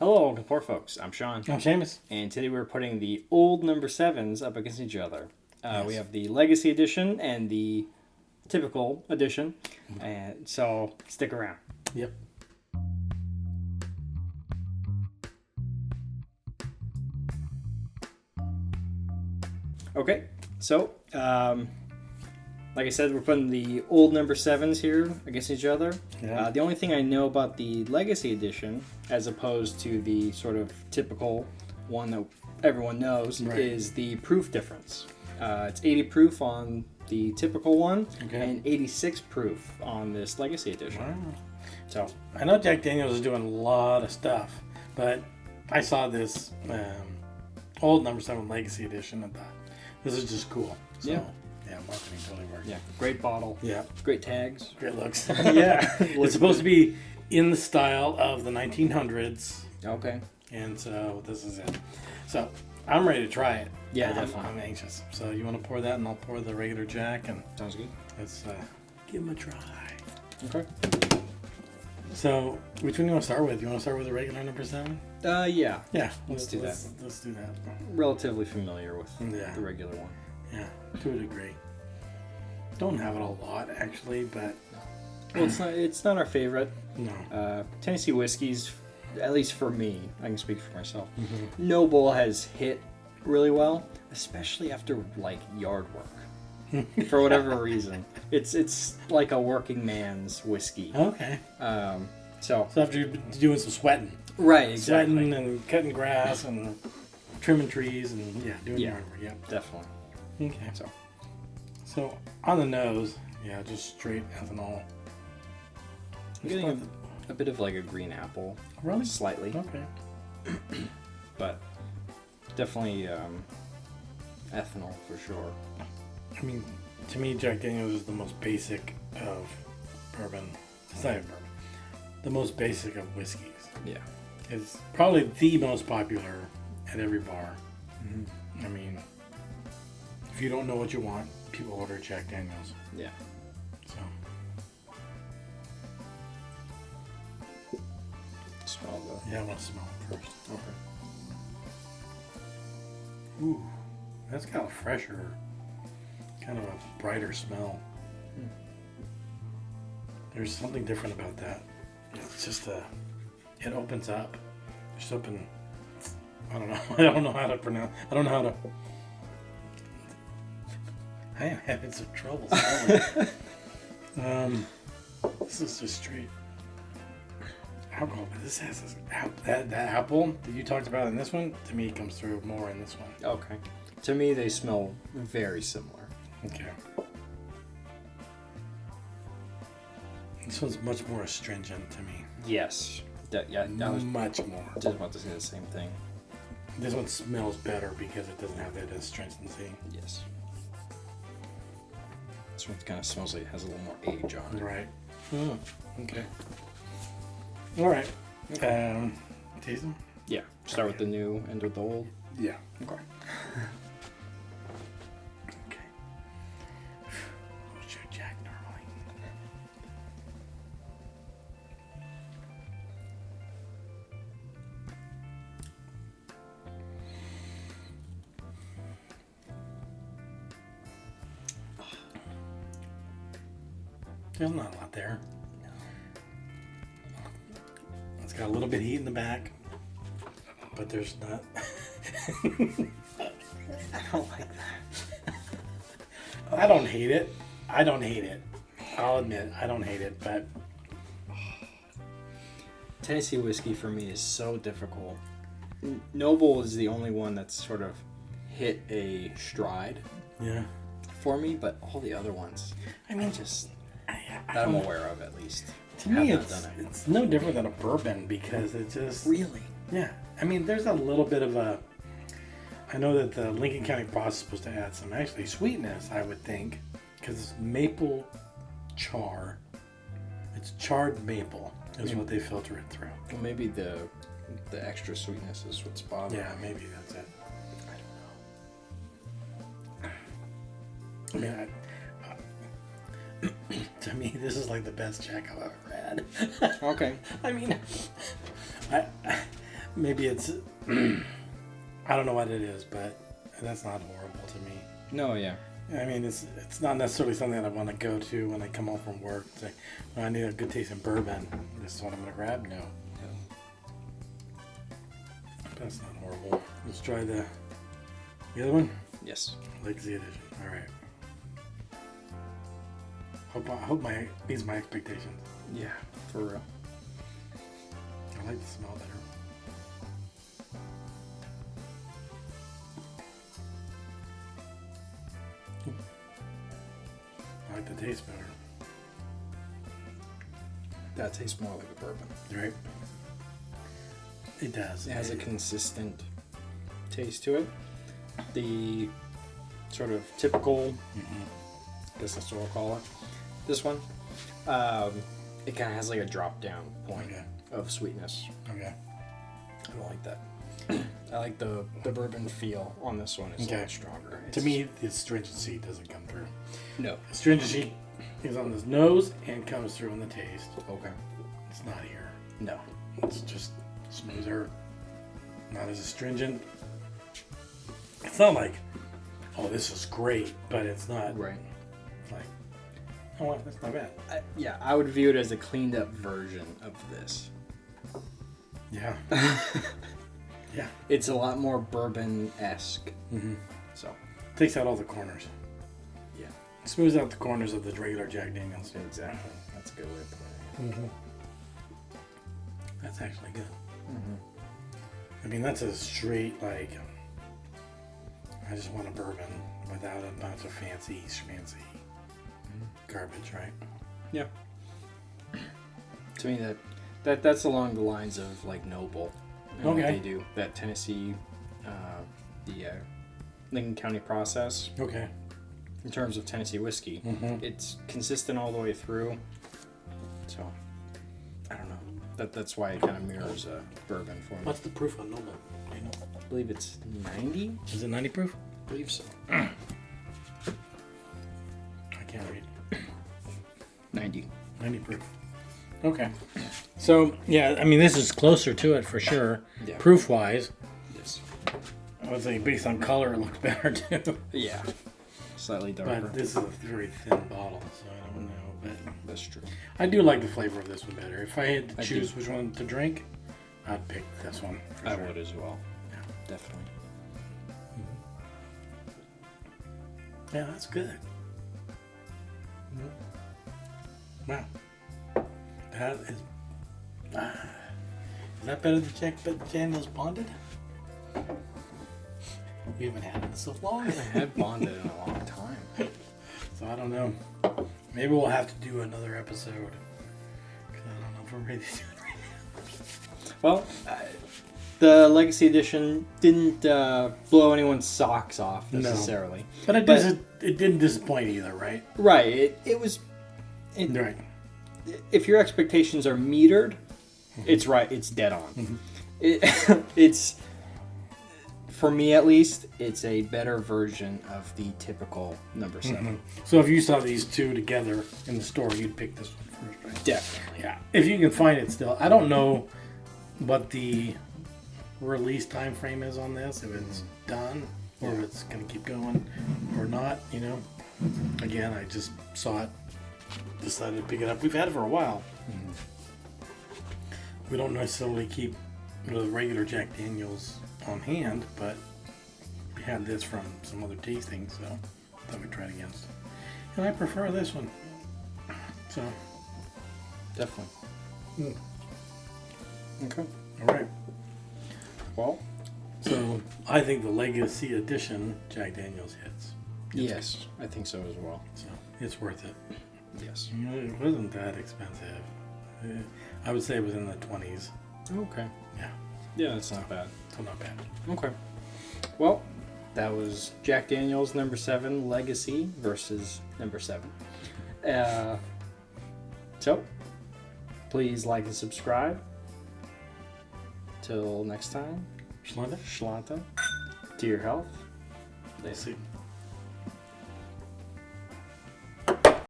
Hello, poor folks. I'm Sean. I'm Seamus. And today we're putting the old number 7s up against each other. Yes. We have the Legacy Edition and the typical edition. And so stick around. Yep. Okay, so like I said, we're putting the old number 7s here against each other. Yeah. The only thing I know about the Legacy Edition, as opposed to the sort of typical one that everyone knows, Right. is the proof difference. It's 80 proof on the typical one, Okay. and 86 proof on this Legacy Edition. Wow. So, I know Jack Daniels is doing a lot of stuff, but I saw this old number 7 Legacy Edition and thought, this is just cool. So, Yeah. Yeah, marketing totally works. yeah, great bottle. Yeah. Great tags. Great looks. Yeah. It's supposed to be in the style of the 1900s, Okay. and so this is it. So I'm ready to try it. Yeah, definitely. I'm anxious. So you want to pour that, and I'll pour the regular Jack, and Sounds good. let's give them a try. Okay. So which one do you want to start with? You want to start with the regular number 7? Yeah. Yeah, Let's do that. Let's do that. Relatively familiar with Yeah. the regular one. Yeah, to a degree. Don't have it a lot actually, but Well, it's not our favorite. no. Tennessee whiskeys, at least for me, I can speak for myself. Mm-hmm. Noble has hit really well, especially after like yard work. For whatever reason, it's like a working man's whiskey. Okay. So So after you're doing some sweating, right, exactly, sweating and cutting grass and trimming trees and doing Yeah. yard work. Yep. definitely. Okay. So So on the nose, just straight ethanol. I'm getting a bit of like a green apple, Really? slightly, Okay. but definitely ethanol for sure. I mean, to me, Jack Daniels is the most basic of bourbon. It's not even bourbon. The most basic of whiskeys. Yeah. It's probably the most popular at every bar. Mm-hmm. I mean, if you don't know what you want, people order Jack Daniels. Yeah. So, Smell the. yeah, I want to smell it first. Okay. Ooh, that's got a fresher, kind of a brighter smell. There's something different about that. It's just it opens up. Just open. I don't know. I don't know how to pronounce. I don't know how to. I am having some trouble smelling. This is just straight alcohol. But this has that apple that you talked about in this one. To me, comes through more in this one. Okay. To me, they smell very similar. Okay. This one's much more astringent to me. Yes. I was Much more. just about to say the same thing. This one smells better because it doesn't have that astringency. Yes. This one kind of smells like it has a little more age on it. Right. Okay. All right. Taste them? Yeah. Start with the new, end with the old. Yeah. Okay. Okay. What's your Jack normally? There's not a lot there. It's got a little bit of heat in the back, but there's not. I don't like that. I don't hate it. I'll admit, I don't hate it, but Tennessee whiskey for me is so difficult. Noble is the only one that's sort of hit a stride yeah. for me, but all the other ones, I mean, that I'm aware of at least. to me, have not it's done it. it's no different than a bourbon because it just Really? yeah. I mean, there's a little bit of a. I know that the Lincoln County Boss is supposed to add some actually sweetness, I would think, because it's maple char. It's charred maple is what they filter it through. Well, maybe the extra sweetness is what's bothering. Yeah, maybe that's it. I don't know. I mean, to me, this is like the best Jack I've ever had. Okay. I mean, maybe it's I don't know what it is, but that's not horrible to me. No, yeah. I mean, it's not necessarily something that I want to go to when I come home from work and say, oh, I need a good taste in bourbon. This is what I'm going to grab. No. That's not horrible. Let's try the other one. Yes. Legacy edition. All right. Hope meets my expectations. Yeah, for real. I like the smell better. I like the taste better. That tastes more like a bourbon. Right? It does. It has a consistent taste to it. The sort of typical, I guess that's what we'll call it. This one, it kind of has like a drop down point of sweetness. Okay. I don't like that. I like the bourbon feel on this one. It's a lot stronger. To me, the astringency doesn't come through. No. Astringency is on the nose and comes through in the taste. Okay. It's not here. No. It's just smoother, not as astringent. It's not like, oh, this is great, but it's not. Right. It's like, oh, well, that's not bad. Yeah, I would view it as a cleaned up version of this. Yeah. Yeah. It's a lot more bourbon-esque. Mm-hmm. So. Takes out all the corners. Yeah. Smooths out the corners of the regular Jack Daniels. Exactly. That's a good way of putting it. Mm-hmm. That's actually good. Mm-hmm. I mean, that's a straight, like, I just want a bourbon without a bunch of fancy schmancy garbage, right? Yeah. To me, that's along the lines of, like, Noble. And what they do. That Tennessee, the Lincoln County process. Okay. In terms of Tennessee whiskey. Mm-hmm. It's consistent all the way through. So, I don't know. That's why it kind of mirrors a bourbon for me. What's the proof on Noble? Do you know? I believe it's 90? Is it 90 proof? I believe so. I can't read. 90. 90 proof. Okay. So, yeah, I mean, this is closer to it for sure. Yeah. Proof-wise. Yes. I would say based on color, it looks better, too. Yeah. Slightly darker. But this is a very thin bottle, so I don't know. But that's true. I do like the flavor of this one better. If I had to I choose do. which one to drink, I'd pick this one. For I sure. would as well. Yeah. Definitely. Yeah, that's good. Wow. That is. Is that better than Jack Daniels Bonded? We haven't had it in so long. I had Bonded in a long time. So I don't know. Maybe we'll have to do another episode. 'Cause I don't know if we're ready to do it right now. Well, the Legacy Edition didn't blow anyone's socks off necessarily. But it didn't disappoint either, right? Right. It was. Right. If your expectations are metered, it's right. It's dead on. It's, for me at least, it's a better version of the typical number 7. So if you saw these two together in the store, you'd pick this one first, right? Definitely. Yeah. If you can find it still. I don't know what the release time frame is on this, if it's done or if it's going to keep going or not, you know. Again, I just saw it, decided to pick it up. We've had it for a while. We don't necessarily keep the regular Jack Daniels on hand, but we had this from some other tasting, so thought we'd try it against. And I prefer this one. So, Definitely. Okay. all right. Well, So I think the Legacy Edition Jack Daniels hits. yes, I think so as well. So it's worth it. Yes. You know, it wasn't that expensive. I would say it was in the 20s. Okay. Yeah, Yeah, that's not bad. so not bad. Okay. Well, that was Jack Daniels number 7 Legacy versus number 7. So, please like and subscribe. Till next time, Shlanda? Shlanta, to your health. Let's see.